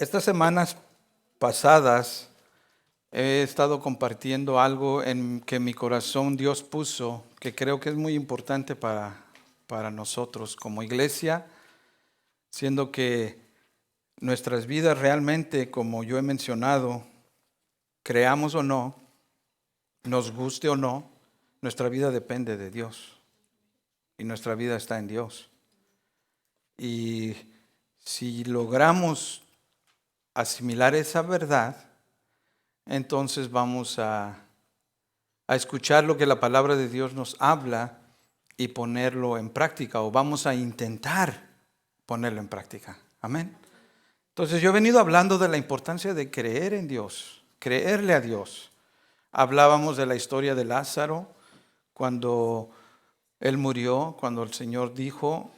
Estas semanas pasadas he estado compartiendo algo en que mi corazón Dios puso, que creo que es muy importante para nosotros como iglesia, siendo que nuestras vidas realmente, como yo he mencionado, creamos o no, nos guste o no, nuestra vida depende de Dios y nuestra vida está en Dios. Y si logramos asimilar esa verdad, entonces vamos a escuchar lo que la palabra de Dios nos habla y ponerlo en práctica, o vamos a intentar ponerlo en práctica. Amén. Entonces yo he venido hablando de la importancia de creer en Dios, creerle a Dios. Hablábamos de la historia de Lázaro, cuando él murió, cuando el Señor dijo,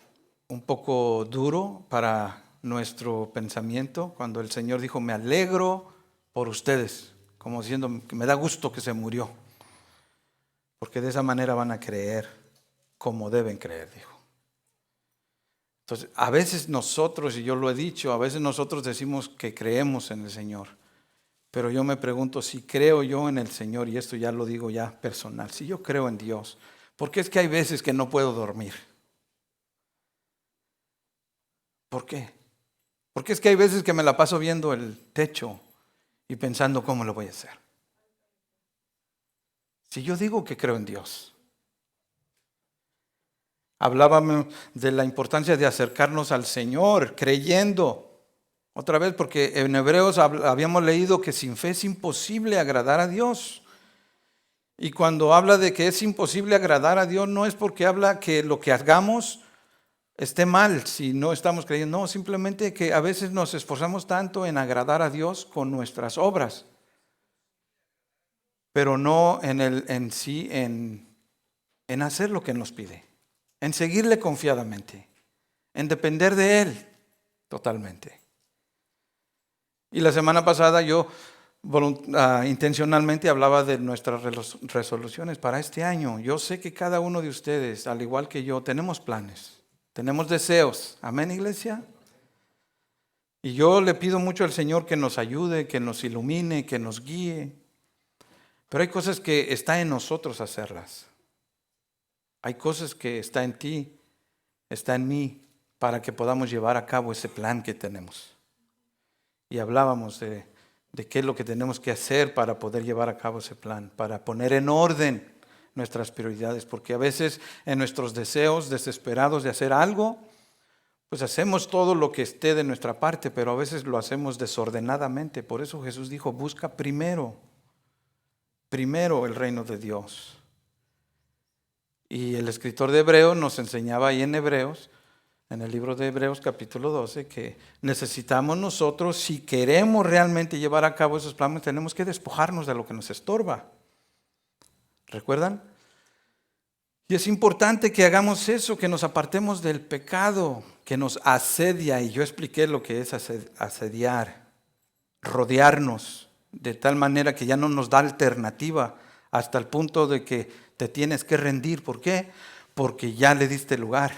un poco duro para nuestro pensamiento, cuando el Señor dijo, me alegro por ustedes, como diciendo, me da gusto que se murió, porque de esa manera van a creer como deben creer, dijo. Entonces, a veces nosotros, y yo lo he dicho, a veces nosotros decimos que creemos en el Señor, pero yo me pregunto si creo yo en el Señor, y esto ya lo digo ya personal, si yo creo en Dios, ¿por qué es que hay veces que no puedo dormir? ¿Por qué? Porque es que hay veces que me la paso viendo el techo y pensando cómo lo voy a hacer. Si yo digo que creo en Dios. Hablábamos de la importancia de acercarnos al Señor creyendo. Otra vez, porque en Hebreos habíamos leído que sin fe es imposible agradar a Dios. Y cuando habla de que es imposible agradar a Dios, no es porque habla que lo que hagamos esté mal si no estamos creyendo. No, simplemente que a veces nos esforzamos tanto en agradar a Dios con nuestras obras, pero no en hacer lo que nos pide, en seguirle confiadamente, en depender de Él totalmente. Y la semana pasada yo intencionalmente hablaba de nuestras resoluciones para este año. Yo sé que cada uno de ustedes, al igual que yo, tenemos planes. Tenemos deseos. Amén, iglesia. Y yo le pido mucho al Señor que nos ayude, que nos ilumine, que nos guíe. Pero hay cosas que está en nosotros hacerlas. Hay cosas que está en ti, está en mí, para que podamos llevar a cabo ese plan que tenemos. Y hablábamos de qué es lo que tenemos que hacer para poder llevar a cabo ese plan, para poner en orden nuestras prioridades, porque a veces en nuestros deseos desesperados de hacer algo, pues hacemos todo lo que esté de nuestra parte, pero a veces lo hacemos desordenadamente. Por eso Jesús dijo, busca primero el reino de Dios. Y el escritor de Hebreos nos enseñaba ahí en Hebreos, en el libro de Hebreos capítulo 12, que necesitamos nosotros, si queremos realmente llevar a cabo esos planes, tenemos que despojarnos de lo que nos estorba. ¿Recuerdan? Y es importante que hagamos eso, que nos apartemos del pecado que nos asedia. Y yo expliqué lo que es asediar, rodearnos, de tal manera que ya no nos da alternativa hasta el punto de que te tienes que rendir. ¿Por qué? Porque ya le diste lugar.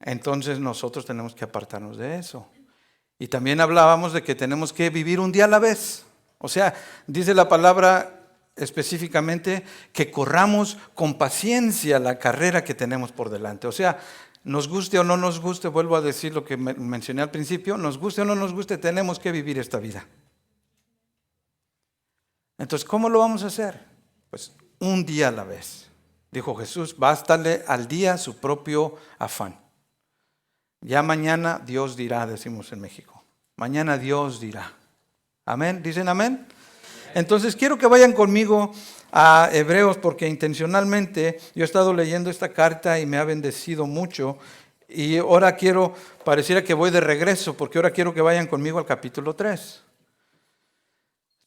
Entonces nosotros tenemos que apartarnos de eso. Y también hablábamos de que tenemos que vivir un día a la vez. O sea, dice la palabra específicamente que corramos con paciencia la carrera que tenemos por delante. O sea, nos guste o no nos guste, vuelvo a decir lo que mencioné al principio, nos guste o no nos guste, tenemos que vivir esta vida. Entonces, ¿cómo lo vamos a hacer? Pues un día a la vez. Dijo Jesús, bástale al día su propio afán. Ya mañana Dios dirá, decimos en México. Mañana Dios dirá. Amén. ¿Dicen amén? Entonces quiero que vayan conmigo a Hebreos, porque intencionalmente yo he estado leyendo esta carta y me ha bendecido mucho. Y ahora pareciera que voy de regreso, porque ahora quiero que vayan conmigo al capítulo 3.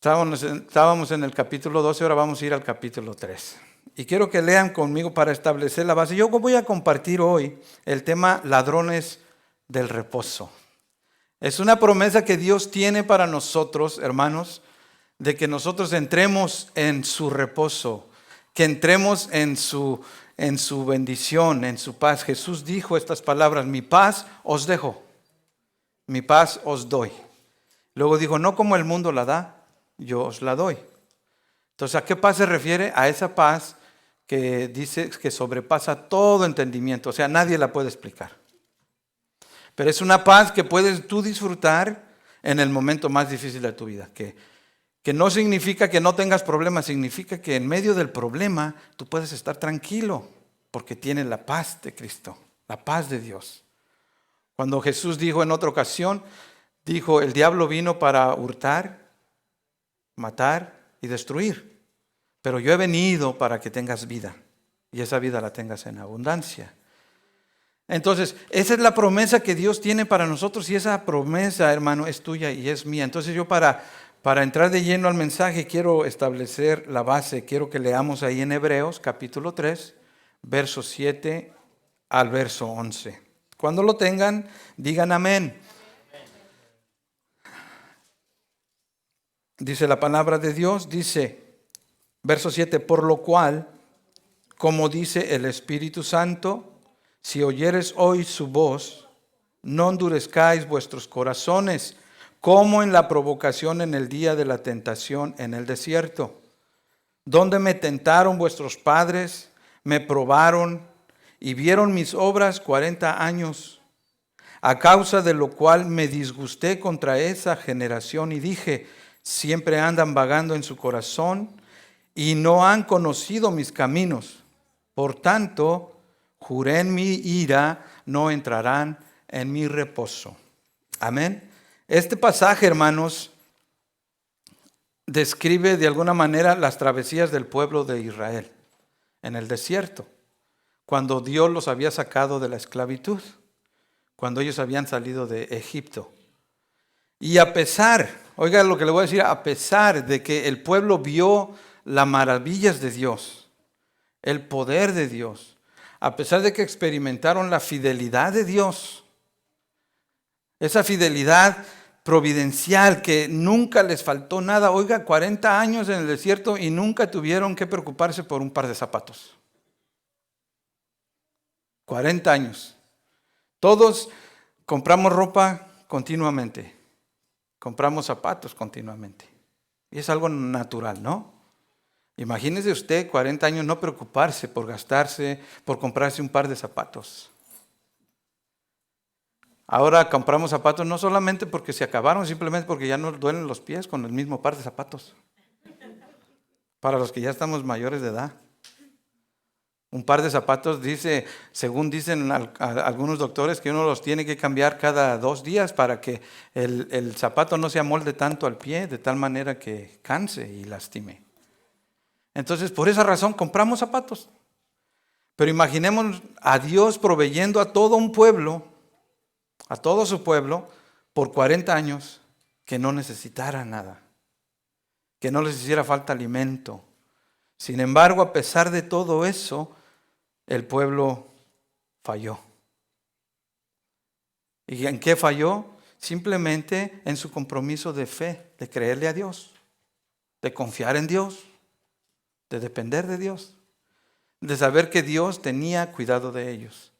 Estábamos en el capítulo 12, ahora vamos a ir al capítulo 3. Y quiero que lean conmigo para establecer la base. Yo voy a compartir hoy el tema ladrones del reposo. Es una promesa que Dios tiene para nosotros, hermanos, de que nosotros entremos en su reposo, que entremos en su bendición, en su paz. Jesús dijo estas palabras, mi paz os dejo, Mi paz os doy. Luego dijo, no como el mundo la da, yo os la doy. Entonces, ¿a qué paz se refiere? A esa paz que dice que sobrepasa todo entendimiento. O sea, nadie la puede explicar. Pero es una paz que puedes tú disfrutar en el momento más difícil de tu vida. Que no significa que no tengas problemas, significa que en medio del problema tú puedes estar tranquilo porque tienes la paz de Cristo, la paz de Dios. Cuando Jesús dijo en otra ocasión, dijo, el diablo vino para hurtar, matar y destruir. Pero yo he venido para que tengas vida y esa vida la tengas en abundancia. Entonces, esa es la promesa que Dios tiene para nosotros y esa promesa, hermano, es tuya y es mía. Entonces yo para entrar de lleno al mensaje quiero establecer la base. Quiero que leamos ahí en Hebreos capítulo 3, verso 7 al verso 11. Cuando lo tengan, digan amén. Dice la palabra de Dios, dice, verso 7, por lo cual, como dice el Espíritu Santo, si oyeres hoy su voz, no endurezcáis vuestros corazones, como en la provocación en el día de la tentación en el desierto, donde me tentaron vuestros padres, me probaron y vieron mis obras 40 años, a causa de lo cual me disgusté contra esa generación y dije, siempre andan vagando en su corazón y no han conocido mis caminos. Por tanto, juré en mi ira, no entrarán en mi reposo. Amén. Este pasaje, hermanos, describe de alguna manera las travesías del pueblo de Israel en el desierto, cuando Dios los había sacado de la esclavitud, cuando ellos habían salido de Egipto. Y a pesar, oiga lo que le voy a decir, a pesar de que el pueblo vio las maravillas de Dios, el poder de Dios, a pesar de que experimentaron la fidelidad de Dios, esa fidelidad providencial que nunca les faltó nada. Oiga, 40 años en el desierto y nunca tuvieron que preocuparse por un par de zapatos. 40 años. Todos compramos ropa continuamente. Compramos zapatos continuamente. Y es algo natural, ¿no? Imagínese usted 40 años no preocuparse por gastarse, por comprarse un par de zapatos. Ahora compramos zapatos no solamente porque se acabaron, simplemente porque ya nos duelen los pies con el mismo par de zapatos. Para los que ya estamos mayores de edad. Un par de zapatos dice, según dicen algunos doctores, que uno los tiene que cambiar cada 2 días para que el zapato no se amolde tanto al pie, de tal manera que canse y lastime. Entonces, por esa razón compramos zapatos. Pero imaginemos a Dios proveyendo a todo un pueblo, a todo su pueblo, por 40 años, que no necesitara nada, que no les hiciera falta alimento. Sin embargo, a pesar de todo eso, el pueblo falló. ¿Y en qué falló? Simplemente en su compromiso de fe, de creerle a Dios, de confiar en Dios, de depender de Dios, de saber que Dios tenía cuidado de ellos.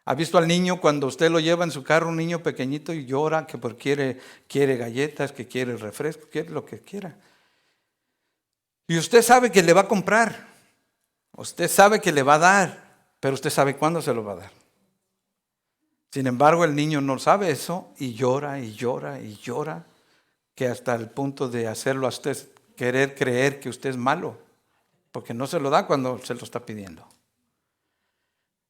¿Ha visto al niño cuando usted lo lleva en su carro, un niño pequeñito y llora que porque quiere galletas, que quiere refresco, quiere lo que quiera? Y usted sabe que le va a comprar, usted sabe que le va a dar, pero usted sabe cuándo se lo va a dar. Sin embargo, el niño no sabe eso y llora y llora y llora, que hasta el punto de hacerlo a usted querer creer que usted es malo, porque no se lo da cuando se lo está pidiendo.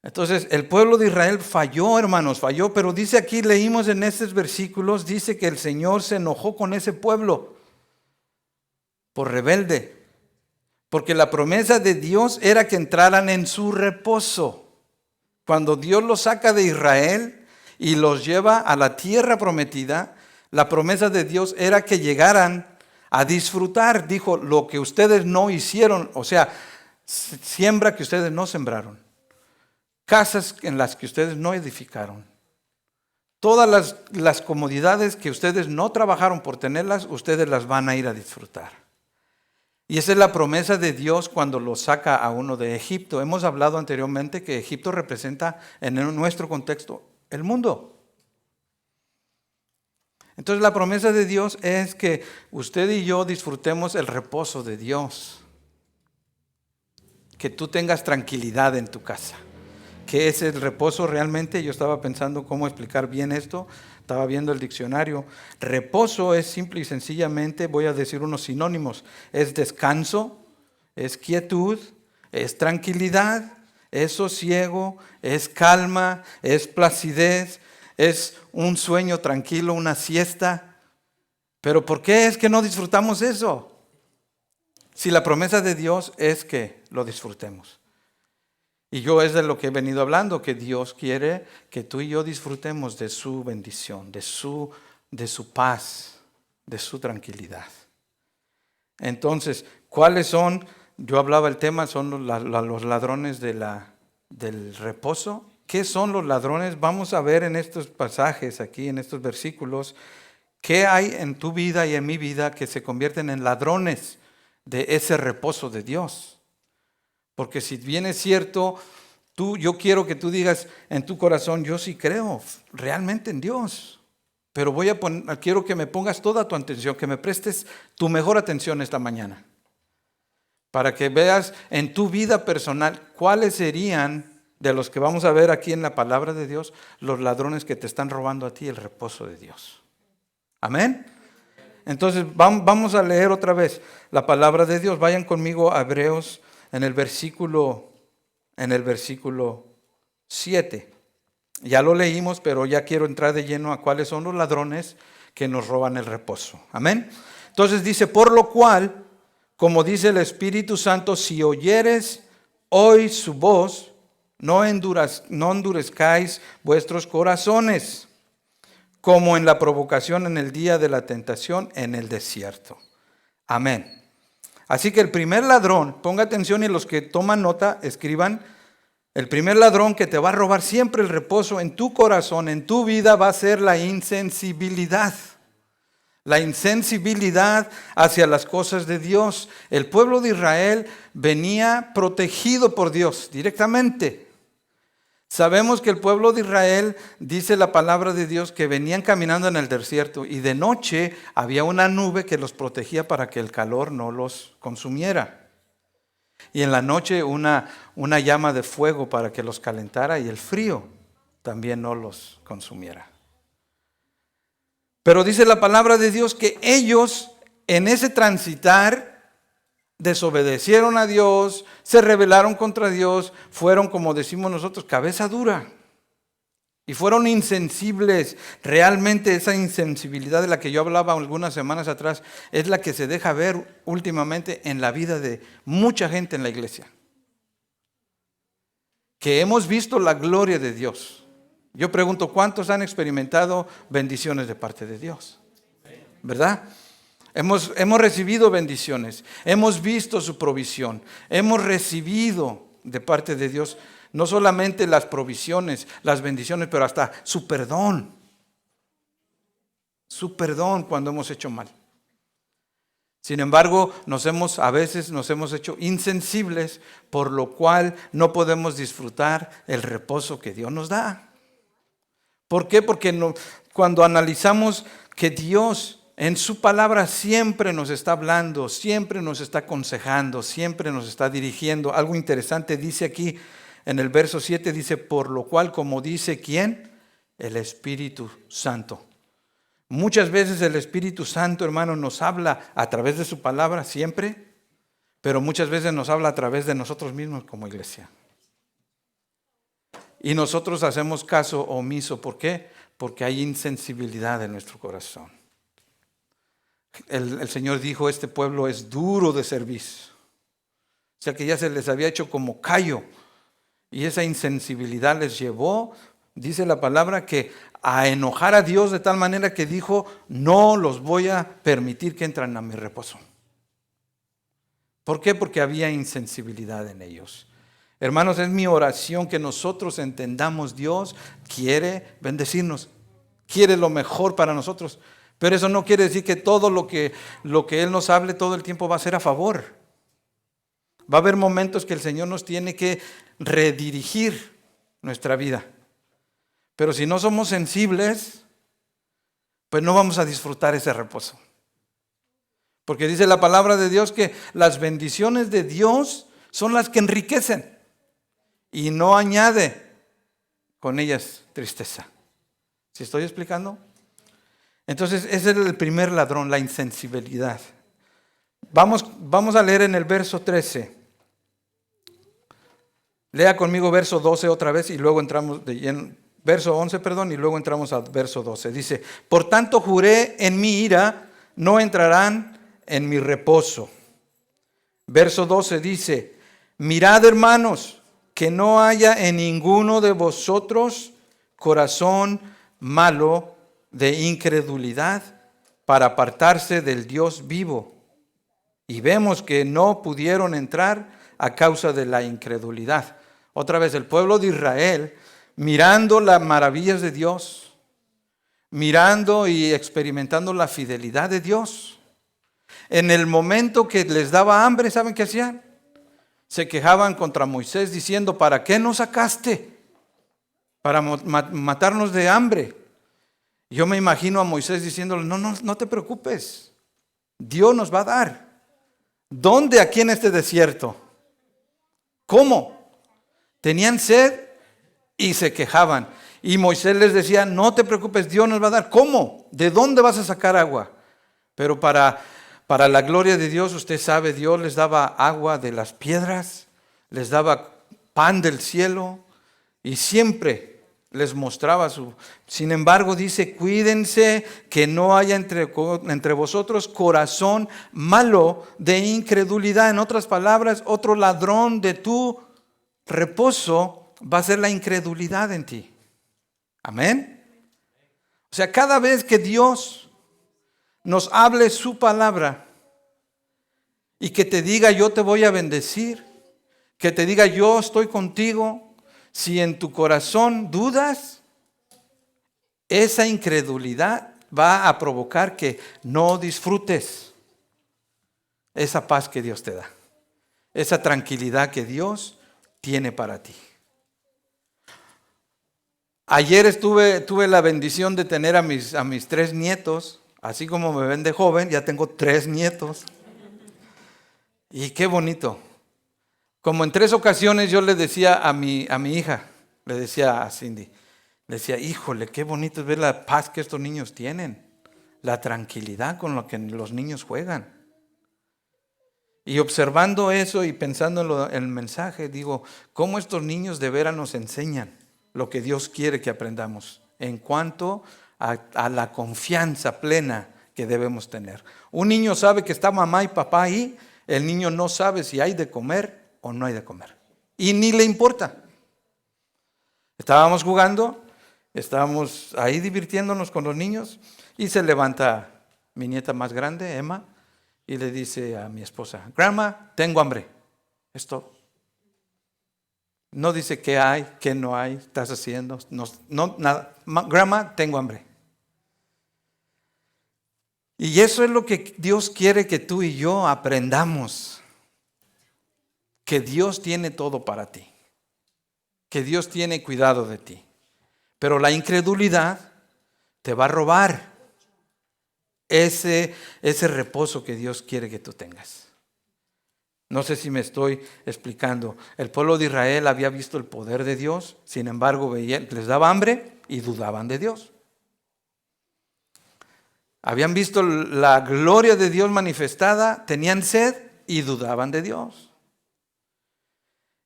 Entonces, el pueblo de Israel falló, hermanos, falló, pero dice aquí, leímos en estos versículos, dice que el Señor se enojó con ese pueblo por rebelde, porque la promesa de Dios era que entraran en su reposo. Cuando Dios los saca de Israel y los lleva a la tierra prometida, la promesa de Dios era que llegaran a disfrutar. Dijo, lo que ustedes no hicieron, o sea, siembra que ustedes no sembraron, casas en las que ustedes no edificaron, todas las comodidades que ustedes no trabajaron por tenerlas, ustedes las van a ir a disfrutar. Y esa es la promesa de Dios cuando lo saca a uno de Egipto. Hemos hablado anteriormente que Egipto representa en nuestro contexto el mundo. Entonces la promesa de Dios es que usted y yo disfrutemos el reposo de Dios. Que tú tengas tranquilidad en tu casa. ¿Qué es el reposo realmente? Yo estaba pensando cómo explicar bien esto. Estaba viendo el diccionario. Reposo es simple y sencillamente, voy a decir unos sinónimos. Es descanso, es quietud, es tranquilidad, es sosiego, es calma, es placidez, es un sueño tranquilo, una siesta. Pero ¿por qué es que no disfrutamos eso? Si la promesa de Dios es que lo disfrutemos. Y yo es de lo que he venido hablando, que Dios quiere que tú y yo disfrutemos de su bendición, de su paz, de su tranquilidad. Entonces, ¿cuáles son? Yo hablaba el tema, son los ladrones del reposo. ¿Qué son los ladrones? Vamos a ver en estos pasajes, aquí en estos versículos, qué hay en tu vida y en mi vida que se convierten en ladrones de ese reposo de Dios. Porque si bien es cierto, yo quiero que tú digas en tu corazón, yo sí creo realmente en Dios. Pero quiero que me pongas toda tu atención, que me prestes tu mejor atención esta mañana. Para que veas en tu vida personal cuáles serían, de los que vamos a ver aquí en la palabra de Dios, los ladrones que te están robando a ti el reposo de Dios. Amén. Entonces vamos a leer otra vez la palabra de Dios. Vayan conmigo a Hebreos en el versículo 7. Ya lo leímos, pero ya quiero entrar de lleno a cuáles son los ladrones que nos roban el reposo. Amén. Entonces dice, por lo cual, como dice el Espíritu Santo, si oyeres hoy su voz, no endurezcáis vuestros corazones, como en la provocación en el día de la tentación en el desierto. Amén. Así que el primer ladrón, ponga atención y los que toman nota, escriban, el primer ladrón que te va a robar siempre el reposo en tu corazón, en tu vida, va a ser la insensibilidad. La insensibilidad hacia las cosas de Dios. El pueblo de Israel venía protegido por Dios directamente. Sabemos que el pueblo de Israel, dice la palabra de Dios, que venían caminando en el desierto y de noche había una nube que los protegía para que el calor no los consumiera. Y en la noche una llama de fuego para que los calentara y el frío también no los consumiera. Pero dice la palabra de Dios que ellos en ese transitar desobedecieron a Dios, se rebelaron contra Dios, fueron, como decimos nosotros, cabeza dura. Y fueron insensibles. Realmente esa insensibilidad de la que yo hablaba algunas semanas atrás es la que se deja ver últimamente en la vida de mucha gente en la iglesia. Que hemos visto la gloria de Dios. Yo pregunto, ¿cuántos han experimentado bendiciones de parte de Dios? ¿Verdad? Hemos recibido bendiciones, hemos visto su provisión, hemos recibido de parte de Dios no solamente las provisiones, las bendiciones, pero hasta su perdón cuando hemos hecho mal. Sin embargo, a veces nos hemos hecho insensibles, por lo cual no podemos disfrutar el reposo que Dios nos da. ¿Por qué? Porque cuando analizamos que Dios en su palabra siempre nos está hablando, siempre nos está aconsejando, siempre nos está dirigiendo. Algo interesante dice aquí en el verso 7, dice, por lo cual, como dice, ¿quién? El Espíritu Santo. Muchas veces el Espíritu Santo, hermano, nos habla a través de su palabra siempre, pero muchas veces nos habla a través de nosotros mismos como iglesia. Y nosotros hacemos caso omiso. ¿Por qué? Porque hay insensibilidad en nuestro corazón. El Señor dijo, este pueblo es duro de cerviz. O sea que ya se les había hecho como callo. Y esa insensibilidad les llevó, dice la palabra, que a enojar a Dios de tal manera que dijo, no los voy a permitir que entren a mi reposo. ¿Por qué? Porque había insensibilidad en ellos. Hermanos, es mi oración que nosotros entendamos, Dios quiere bendecirnos, quiere lo mejor para nosotros. Pero eso no quiere decir que todo lo que Él nos hable todo el tiempo va a ser a favor. Va a haber momentos que el Señor nos tiene que redirigir nuestra vida. Pero si no somos sensibles, pues no vamos a disfrutar ese reposo. Porque dice la palabra de Dios que las bendiciones de Dios son las que enriquecen y no añade con ellas tristeza. ¿Sí estoy explicando? Entonces ese es el primer ladrón, la insensibilidad. Vamos a leer en el verso 13. Lea conmigo verso 12 otra vez y luego entramos de lleno. Verso 11, perdón, y luego entramos al verso 12. Dice, por tanto juré en mi ira, no entrarán en mi reposo. Verso 12 dice, mirad hermanos, que no haya en ninguno de vosotros corazón malo de incredulidad para apartarse del Dios vivo. Y vemos que no pudieron entrar a causa de la incredulidad. Otra vez, el pueblo de Israel, mirando las maravillas de Dios, mirando y experimentando la fidelidad de Dios, en el momento que les daba hambre, ¿saben qué hacían? Se quejaban contra Moisés diciendo, ¿para qué nos sacaste? Para matarnos de hambre. Yo me imagino a Moisés diciéndole, no te preocupes, Dios nos va a dar. ¿Dónde aquí en este desierto? ¿Cómo? Tenían sed y se quejaban. Y Moisés les decía, no te preocupes, Dios nos va a dar. ¿Cómo? ¿De dónde vas a sacar agua? Pero para la gloria de Dios, usted sabe, Dios les daba agua de las piedras, les daba pan del cielo y siempre les mostraba su... Sin embargo, dice, cuídense que no haya entre vosotros corazón malo de incredulidad. En otras palabras, otro ladrón de tu reposo va a ser la incredulidad en ti. Amén. O sea, cada vez que Dios nos hable su palabra y que te diga yo te voy a bendecir, que te diga yo estoy contigo, si en tu corazón dudas, esa incredulidad va a provocar que no disfrutes esa paz que Dios te da, esa tranquilidad que Dios tiene para ti. Ayer tuve la bendición de tener a mis 3 nietos, así como me ven de joven, ya tengo 3 nietos. Y qué bonito. Como en 3 ocasiones yo le decía a mi hija, le decía a Cindy, le decía, híjole, qué bonito es ver la paz que estos niños tienen, la tranquilidad con la que los niños juegan. Y observando eso y pensando en el mensaje, digo, cómo estos niños de veras nos enseñan lo que Dios quiere que aprendamos en cuanto a la confianza plena que debemos tener. Un niño sabe que está mamá y papá ahí, el niño no sabe si hay de comer o no hay de comer. Y ni le importa. Estábamos jugando, estábamos ahí divirtiéndonos con los niños y se levanta mi nieta más grande, Emma, y le dice a mi esposa, Grandma, tengo hambre. Esto. No dice qué hay, qué no hay, estás haciendo, no, nada. Grandma, tengo hambre. Y eso es lo que Dios quiere que tú y yo aprendamos. Que Dios tiene todo para ti. Que Dios tiene cuidado de ti. Pero la incredulidad te va a robar ese reposo que Dios quiere que tú tengas. No sé si me estoy explicando. El pueblo de Israel había visto el poder de Dios, sin embargo les daba hambre y dudaban de Dios. Habían visto la gloria de Dios manifestada, tenían sed y dudaban de Dios.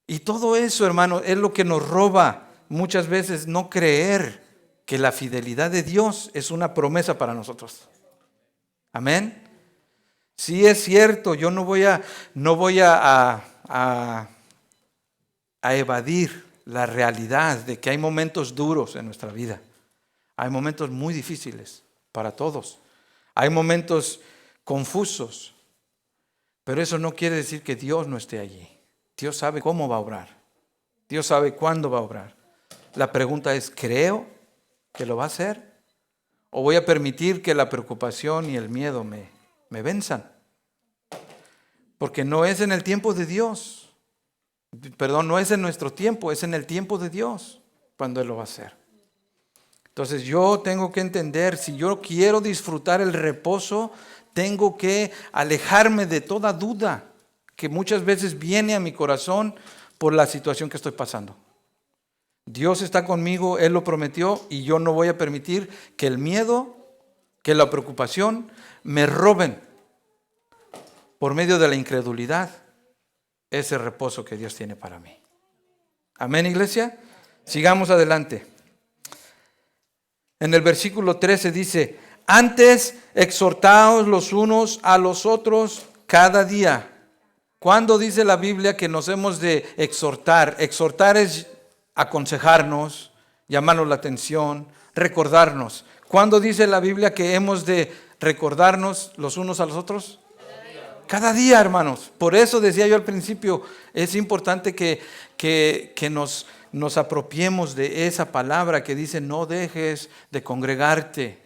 Y todo eso, hermano, es lo que nos roba muchas veces no creer que la fidelidad de Dios es una promesa para nosotros. Amén. Sí es cierto, yo no voy a evadir la realidad de que hay momentos duros en nuestra vida. Hay momentos muy difíciles para todos. Hay momentos confusos. Pero eso no quiere decir que Dios no esté allí. Dios sabe cómo va a obrar. Dios sabe cuándo va a obrar. La pregunta es, ¿creo que lo va a hacer? ¿O voy a permitir que la preocupación y el miedo me venzan? Porque no es en el tiempo de Dios. Perdón, no es en nuestro tiempo, es en el tiempo de Dios cuando Él lo va a hacer. Entonces yo tengo que entender, si yo quiero disfrutar el reposo, tengo que alejarme de toda duda que muchas veces viene a mi corazón por la situación que estoy pasando. Dios está conmigo, Él lo prometió y yo no voy a permitir que el miedo, que la preocupación me roben por medio de la incredulidad ese reposo que Dios tiene para mí. Amén, iglesia. Sigamos adelante. En el versículo 13 dice: antes exhortaos los unos a los otros cada día. ¿Cuándo dice la Biblia que nos hemos de exhortar? Exhortar es aconsejarnos, llamarnos la atención, recordarnos. ¿Cuándo dice la Biblia que hemos de recordarnos los unos a los otros? Cada día, hermanos. Por eso decía yo al principio, es importante que nos apropiemos de esa palabra que dice: no dejes de congregarte,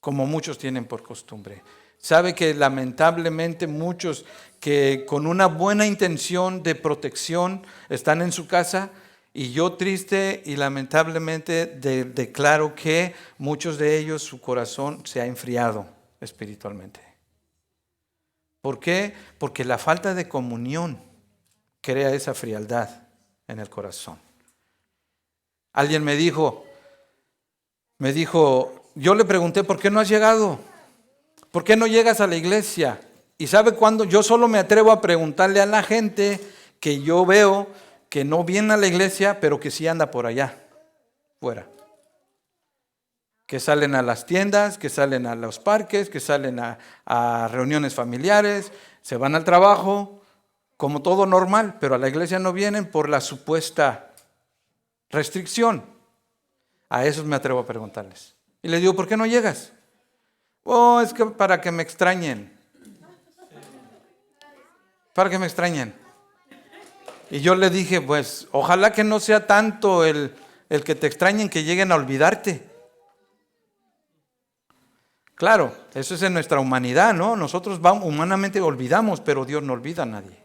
como muchos tienen por costumbre. Sabe que lamentablemente muchos que con una buena intención de protección están en su casa, y yo triste y lamentablemente declaro que muchos de ellos, su corazón se ha enfriado espiritualmente. ¿Por qué? Porque la falta de comunión crea esa frialdad en el corazón. Alguien me dijo, yo le pregunté: ¿por qué no has llegado? ¿Por qué no llegas a la iglesia? Y ¿sabe cuándo? Yo solo me atrevo a preguntarle a la gente que yo veo que no viene a la iglesia, pero que sí anda por allá, fuera. Que salen a las tiendas, que salen a los parques, que salen a reuniones familiares, se van al trabajo, como todo normal, pero a la iglesia no vienen por la supuesta restricción. A esos me atrevo a preguntarles. Y les digo: ¿por qué no llegas? Oh, es que para que me extrañen. Para que me extrañen. Y yo le dije: pues ojalá que no sea tanto el que te extrañen que lleguen a olvidarte. Claro, eso es en nuestra humanidad, ¿no? Nosotros humanamente olvidamos, pero Dios no olvida a nadie.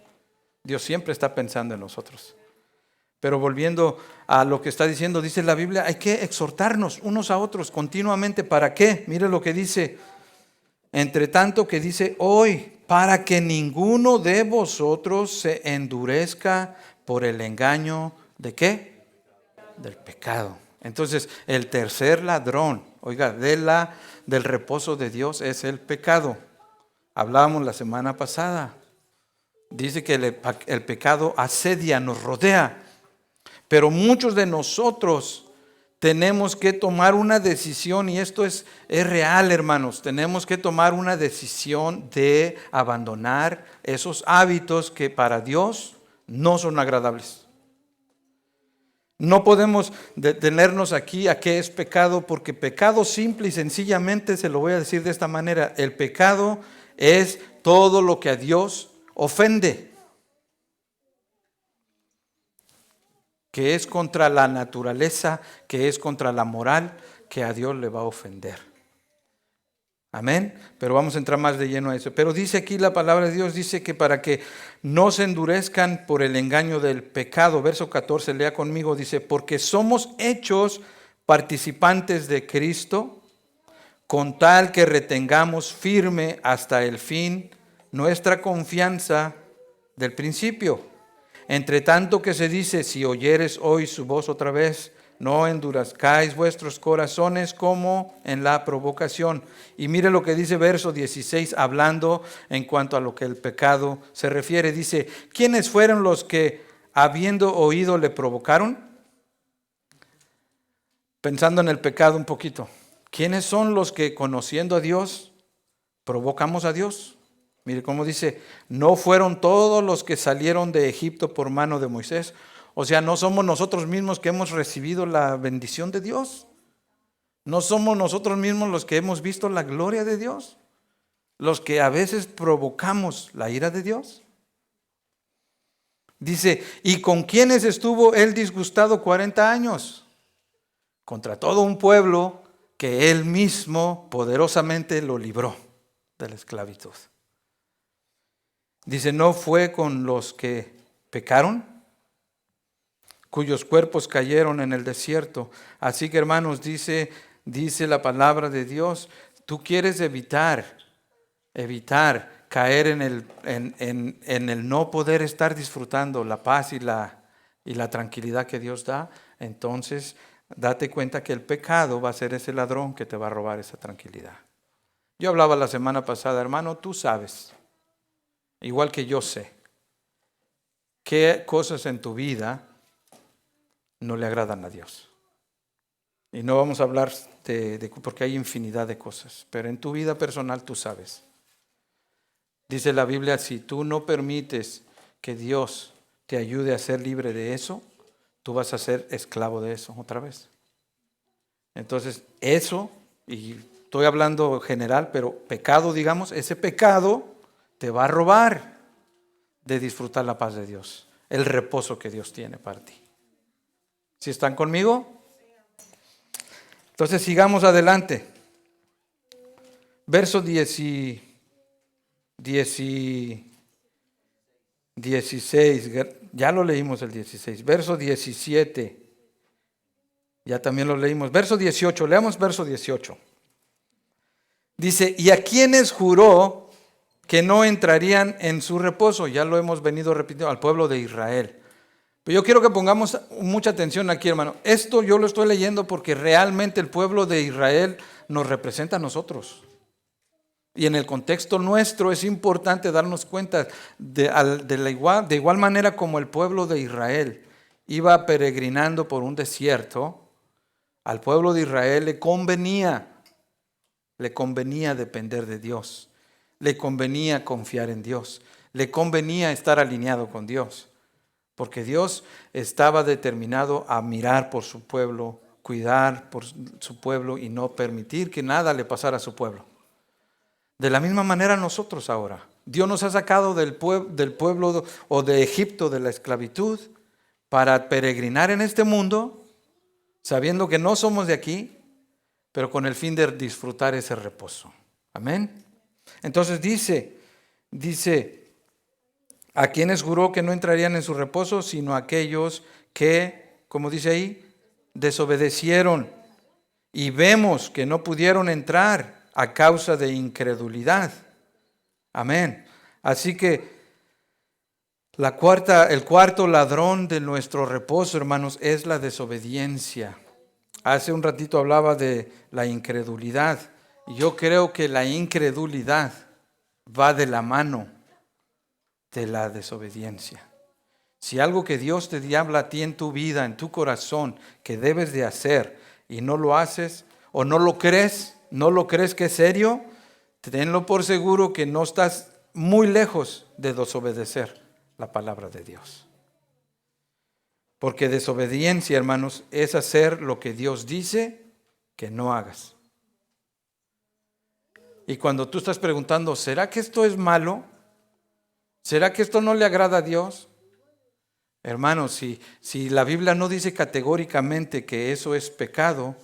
Dios siempre está pensando en nosotros. Pero volviendo a lo que está diciendo, dice la Biblia, hay que exhortarnos unos a otros continuamente. ¿Para qué? Mire lo que dice. Entre tanto que dice hoy, para que ninguno de vosotros se endurezca por el engaño ¿de qué? Del pecado. Entonces, el tercer ladrón, oiga, del reposo de Dios es el pecado. Hablábamos la semana pasada. Dice que el pecado asedia, nos rodea. Pero muchos de nosotros tenemos que tomar una decisión, y esto es real, hermanos. Tenemos que tomar una decisión de abandonar esos hábitos que para Dios no son agradables. No podemos detenernos aquí a qué es pecado, porque pecado simple y sencillamente, se lo voy a decir de esta manera: el pecado es todo lo que a Dios ofende, que es contra la naturaleza, que es contra la moral, que a Dios le va a ofender. Amén. Pero vamos a entrar más de lleno a eso. Pero dice aquí la palabra de Dios, dice que para que no se endurezcan por el engaño del pecado. Verso 14, lea conmigo, dice: porque somos hechos participantes de Cristo, con tal que retengamos firme hasta el fin nuestra confianza del principio. Entre tanto que se dice: si oyeres hoy su voz otra vez, no endurezcáis vuestros corazones como en la provocación. Y mire lo que dice verso 16, hablando en cuanto a lo que el pecado se refiere. Dice: ¿quiénes fueron los que habiendo oído le provocaron? Pensando en el pecado un poquito. ¿Quiénes son los que conociendo a Dios provocamos a Dios? Mire cómo dice: no fueron todos los que salieron de Egipto por mano de Moisés. O sea, no somos nosotros mismos que hemos recibido la bendición de Dios. No somos nosotros mismos los que hemos visto la gloria de Dios, los que a veces provocamos la ira de Dios. Dice: ¿y con quiénes estuvo él disgustado 40 años? Contra todo un pueblo que él mismo poderosamente lo libró de la esclavitud. Dice: ¿no fue con los que pecaron? cuyos cuerpos cayeron en el desierto. Así que, hermanos, dice la palabra de Dios, tú quieres evitar caer en el no poder estar disfrutando la paz y la tranquilidad que Dios da. Entonces, date cuenta que el pecado va a ser ese ladrón que te va a robar esa tranquilidad. Yo hablaba la semana pasada, hermano, tú sabes, igual que yo sé, qué cosas en tu vida no le agradan a Dios. Y no vamos a hablar porque hay infinidad de cosas, pero en tu vida personal tú sabes. Dice la Biblia, si tú no permites que Dios te ayude a ser libre de eso, tú vas a ser esclavo de eso otra vez. Entonces, eso, y estoy hablando general, pero pecado, digamos, ese pecado te va a robar de disfrutar la paz de Dios, el reposo que Dios tiene para ti. ¿Sí están conmigo? Entonces, sigamos adelante. Verso 16, ya lo leímos el 16, verso 17, ya también lo leímos, verso 18, leamos verso 18. Dice, ¿y a quiénes juró que no entrarían en su reposo? Ya lo hemos venido repitiendo, al pueblo de Israel. Pero yo quiero que pongamos mucha atención aquí, hermano. Esto yo lo estoy leyendo porque realmente el pueblo de Israel nos representa a nosotros. Y en el contexto nuestro es importante darnos cuenta de igual manera como el pueblo de Israel iba peregrinando por un desierto, al pueblo de Israel le convenía depender de Dios, le convenía confiar en Dios, le convenía estar alineado con Dios, porque Dios estaba determinado a mirar por su pueblo, cuidar por su pueblo y no permitir que nada le pasara a su pueblo. De la misma manera nosotros ahora. Dios nos ha sacado del pueblo o de Egipto, de la esclavitud, para peregrinar en este mundo, sabiendo que no somos de aquí, pero con el fin de disfrutar ese reposo. Amén. Entonces dice, ¿a quienes juró que no entrarían en su reposo? Sino aquellos que, como dice ahí, desobedecieron. Y vemos que no pudieron entrar a causa de incredulidad. Amén. Así que el cuarto ladrón de nuestro reposo, hermanos, es la desobediencia. Hace un ratito hablaba de la incredulidad. Y yo creo que la incredulidad va de la mano de la desobediencia. Si algo que Dios te habla a ti en tu vida, en tu corazón, que debes de hacer y no lo haces o no lo crees que es serio, tenlo por seguro que no estás muy lejos de desobedecer la palabra de Dios. Porque desobediencia, hermanos, es hacer lo que Dios dice que no hagas. Y cuando tú estás preguntando, ¿será que esto es malo? ¿Será que esto no le agrada a Dios? Hermanos, si la Biblia no dice categóricamente que eso es pecado,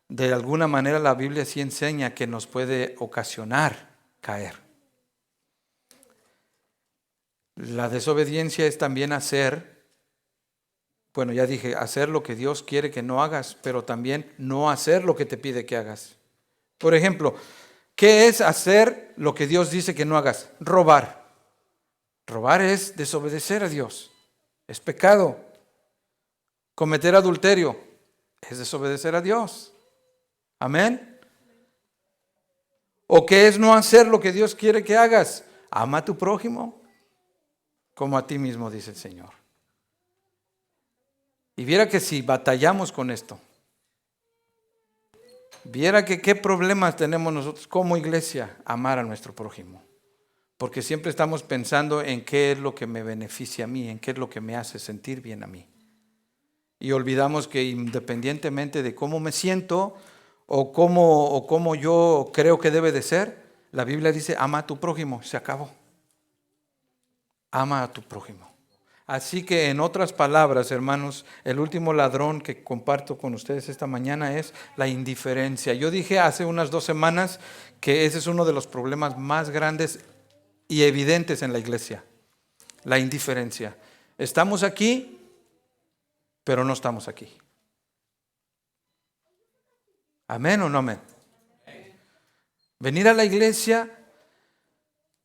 de alguna manera la Biblia sí enseña que nos puede ocasionar caer. La desobediencia es también hacer lo que Dios quiere que no hagas, pero también no hacer lo que te pide que hagas. Por ejemplo, ¿qué es hacer lo que Dios dice que no hagas? Robar. Robar es desobedecer a Dios, es pecado. Cometer adulterio es desobedecer a Dios. Amén. ¿O qué es no hacer lo que Dios quiere que hagas? Ama a tu prójimo como a ti mismo, dice el Señor. Y viera que si batallamos con esto, viera que qué problemas tenemos nosotros como iglesia, amar a nuestro prójimo. Porque siempre estamos pensando en qué es lo que me beneficia a mí, en qué es lo que me hace sentir bien a mí. Y olvidamos que independientemente de cómo me siento o cómo yo creo que debe de ser, la Biblia dice, ama a tu prójimo, se acabó. Ama a tu prójimo. Así que en otras palabras, hermanos, el último ladrón que comparto con ustedes esta mañana es la indiferencia. Yo dije hace unas 2 semanas que ese es uno de los problemas más grandes y evidentes en la iglesia, la indiferencia. Estamos aquí, pero no estamos aquí. ¿Amén o no amén? Venir a la iglesia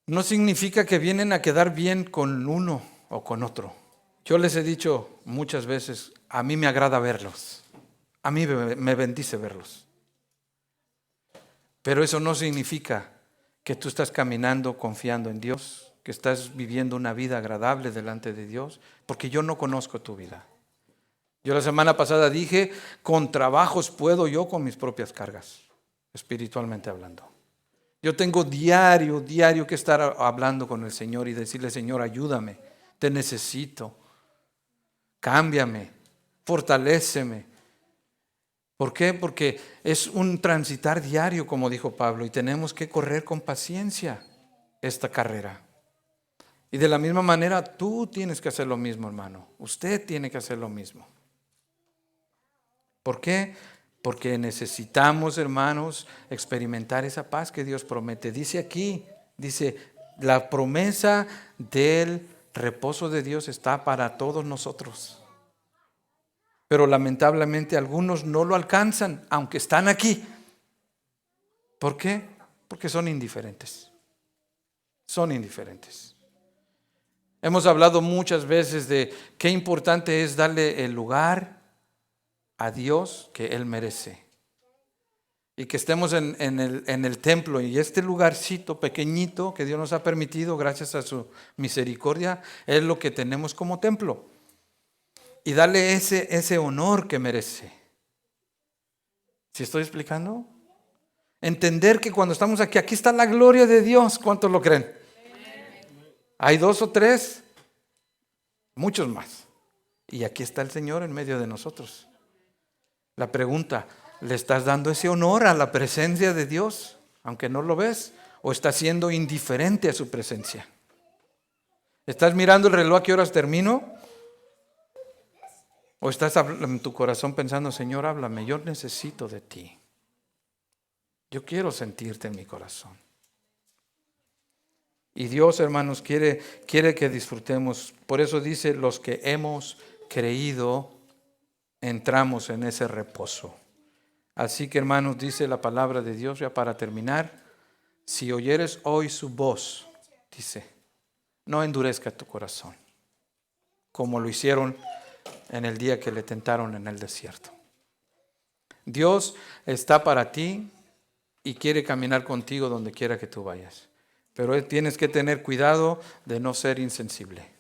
no significa que vienen a quedar bien con uno o con otro. Yo les he dicho muchas veces, a mí me agrada verlos. A mí me bendice verlos. Pero eso no significa que tú estás caminando confiando en Dios, que estás viviendo una vida agradable delante de Dios, porque yo no conozco tu vida. Yo la semana pasada dije, con trabajos puedo yo con mis propias cargas, espiritualmente hablando. Yo tengo diario que estar hablando con el Señor y decirle, Señor, ayúdame, te necesito, cámbiame, fortaléceme. ¿Por qué? Porque es un transitar diario, como dijo Pablo, y tenemos que correr con paciencia esta carrera. Y de la misma manera, tú tienes que hacer lo mismo, hermano. Usted tiene que hacer lo mismo. ¿Por qué? Porque necesitamos, hermanos, experimentar esa paz que Dios promete. Dice aquí, la promesa del reposo de Dios está para todos nosotros. Pero lamentablemente algunos no lo alcanzan, aunque están aquí. ¿Por qué? Porque son indiferentes. Son indiferentes. Hemos hablado muchas veces de qué importante es darle el lugar a Dios que Él merece. Y que estemos en el templo y este lugarcito pequeñito que Dios nos ha permitido gracias a su misericordia es lo que tenemos como templo. Y darle ese honor que merece. ¿Sí estoy explicando? Entender que cuando estamos aquí está la gloria de Dios. ¿Cuántos lo creen? Hay 2 o 3, muchos más. Y aquí está el Señor en medio de nosotros. La pregunta, ¿le estás dando ese honor a la presencia de Dios, aunque no lo ves? ¿O estás siendo indiferente a su presencia? ¿Estás mirando el reloj a qué horas termino? ¿O estás en tu corazón pensando, Señor, háblame, yo necesito de ti? Yo quiero sentirte en mi corazón. Y Dios, hermanos, quiere que disfrutemos. Por eso dice, los que hemos creído, entramos en ese reposo. Así que, hermanos, dice la palabra de Dios, ya para terminar, si oyeres hoy su voz, dice, no endurezca tu corazón, como lo hicieron en el día que le tentaron en el desierto. Dios está para ti y quiere caminar contigo donde quiera que tú vayas. Pero tienes que tener cuidado de no ser insensible.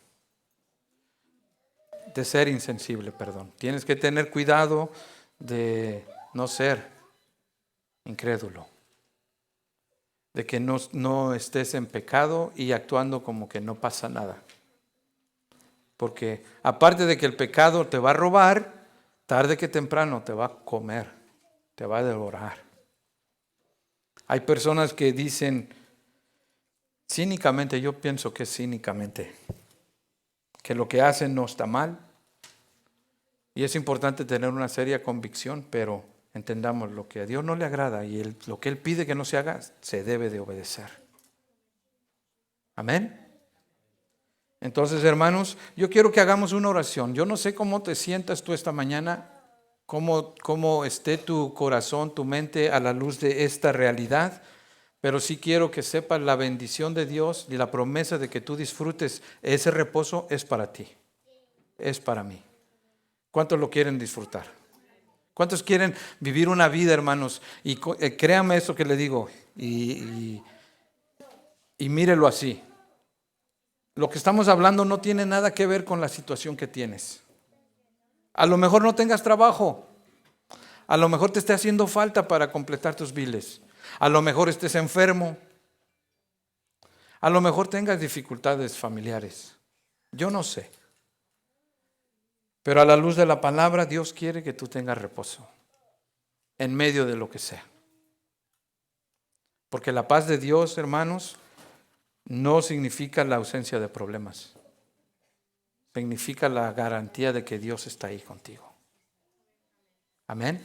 Tienes que tener cuidado de no ser incrédulo. De que no estés en pecado y actuando como que no pasa nada. Porque aparte de que el pecado te va a robar, tarde que temprano te va a comer, te va a devorar. Hay personas que dicen cínicamente, yo pienso que es cínicamente, que lo que hacen no está mal. Y es importante tener una seria convicción, pero entendamos lo que a Dios no le agrada y lo que Él pide que no se haga, se debe de obedecer. Amén. Entonces, hermanos, yo quiero que hagamos una oración. Yo no sé cómo te sientas tú esta mañana, cómo esté tu corazón, tu mente a la luz de esta realidad, pero sí quiero que sepas la bendición de Dios y la promesa de que tú disfrutes ese reposo es para ti, es para mí. ¿Cuántos lo quieren disfrutar? ¿Cuántos quieren vivir una vida, hermanos? Y créanme eso que le digo y mírelo así. Lo que estamos hablando no tiene nada que ver con la situación que tienes. A lo mejor no tengas trabajo. A lo mejor te esté haciendo falta para completar tus biles. A lo mejor estés enfermo. A lo mejor tengas dificultades familiares. Yo no sé. Pero a la luz de la palabra, Dios quiere que tú tengas reposo en medio de lo que sea. Porque la paz de Dios, hermanos, no significa la ausencia de problemas. Significa la garantía de que Dios está ahí contigo. Amén.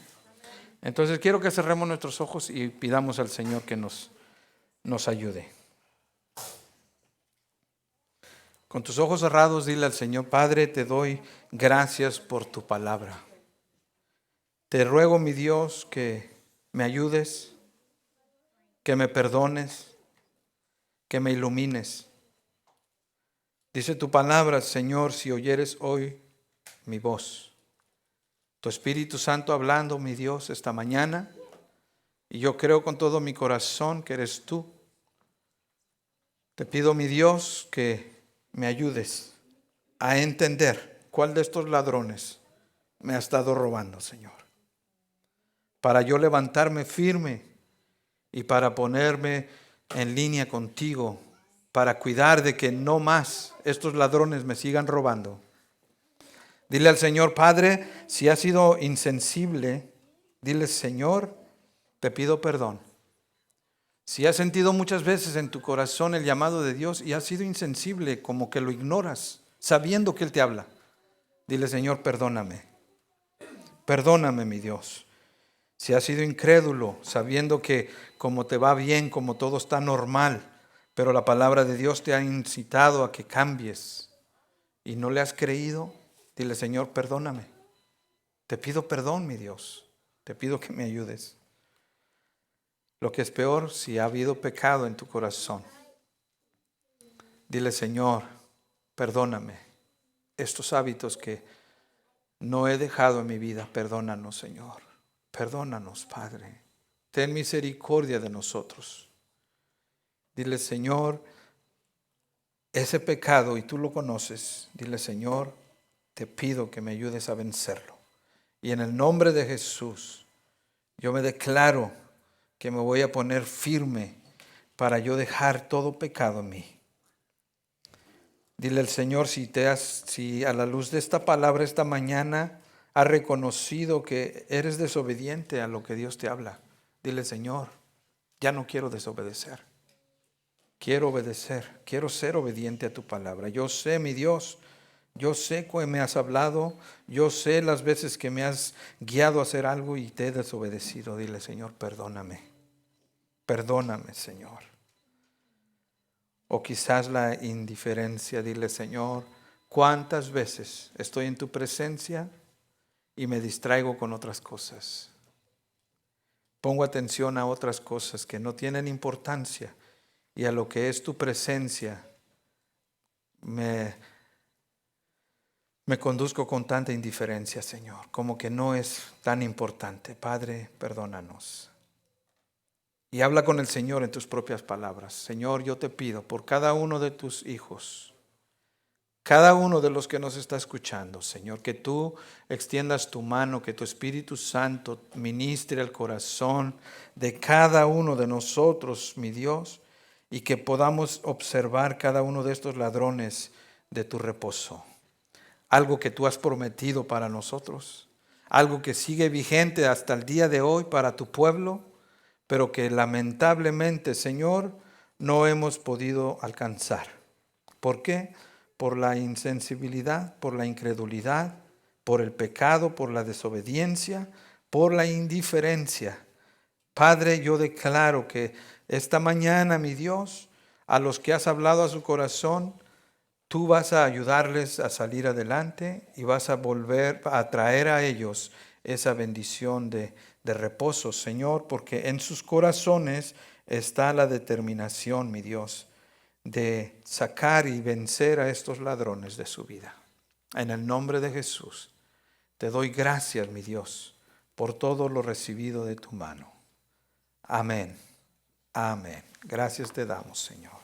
Entonces quiero que cerremos nuestros ojos y pidamos al Señor que nos ayude. Con tus ojos cerrados, dile al Señor: Padre, te doy gracias por tu palabra. Te ruego, mi Dios, que me ayudes, que me perdones, que me ilumines. Dice tu palabra, Señor, si oyeres hoy mi voz. Tu Espíritu Santo hablando, mi Dios, esta mañana. Y yo creo con todo mi corazón que eres tú. Te pido, mi Dios, que me ayudes a entender cuál de estos ladrones me ha estado robando, Señor. Para yo levantarme firme y para ponerme en línea contigo, para cuidar de que no más estos ladrones me sigan robando. Dile al Señor: Padre, si has sido insensible, dile: Señor, te pido perdón. Si has sentido muchas veces en tu corazón el llamado de Dios y has sido insensible, como que lo ignoras, sabiendo que Él te habla, dile: Señor, perdóname. Perdóname, mi Dios. Si has sido incrédulo, sabiendo que como te va bien, como todo está normal, pero la palabra de Dios te ha incitado a que cambies y no le has creído, dile: Señor, perdóname. Te pido perdón, mi Dios. Te pido que me ayudes. Lo que es peor, si ha habido pecado en tu corazón, dile: Señor, perdóname. Estos hábitos que no he dejado en mi vida, perdónanos, Señor. Perdónanos, Padre. Ten misericordia de nosotros. Dile: Señor, ese pecado, y tú lo conoces, dile: Señor, te pido que me ayudes a vencerlo. Y en el nombre de Jesús, yo me declaro que me voy a poner firme para yo dejar todo pecado en mí. Dile al Señor: si a la luz de esta palabra esta mañana has reconocido que eres desobediente a lo que Dios te habla, dile: Señor, ya no quiero desobedecer. Quiero obedecer, quiero ser obediente a tu palabra. Yo sé, mi Dios, yo sé que me has hablado, yo sé las veces que me has guiado a hacer algo y te he desobedecido. Dile: Señor, perdóname. Perdóname, Señor. O quizás la indiferencia. Dile: Señor, ¿cuántas veces estoy en tu presencia y me distraigo con otras cosas? Pongo atención a otras cosas que no tienen importancia y a lo que es tu presencia me conduzco con tanta indiferencia, Señor, como que no es tan importante. Padre, perdónanos. Y habla con el Señor en tus propias palabras. Señor, yo te pido por cada uno de tus hijos, cada uno de los que nos está escuchando, Señor, que tú extiendas tu mano, que tu Espíritu Santo ministre el corazón de cada uno de nosotros, mi Dios, y que podamos observar cada uno de estos ladrones de tu reposo. Algo que tú has prometido para nosotros, algo que sigue vigente hasta el día de hoy para tu pueblo, pero que lamentablemente, Señor, no hemos podido alcanzar. ¿Por qué? Por la insensibilidad, por la incredulidad, por el pecado, por la desobediencia, por la indiferencia. Padre, yo declaro que esta mañana, mi Dios, a los que has hablado a su corazón, tú vas a ayudarles a salir adelante y vas a volver a traer a ellos esa bendición de reposo, Señor, porque en sus corazones está la determinación, mi Dios, de sacar y vencer a estos ladrones de su vida. En el nombre de Jesús, te doy gracias, mi Dios, por todo lo recibido de tu mano. Amén. Amén. Gracias te damos, Señor.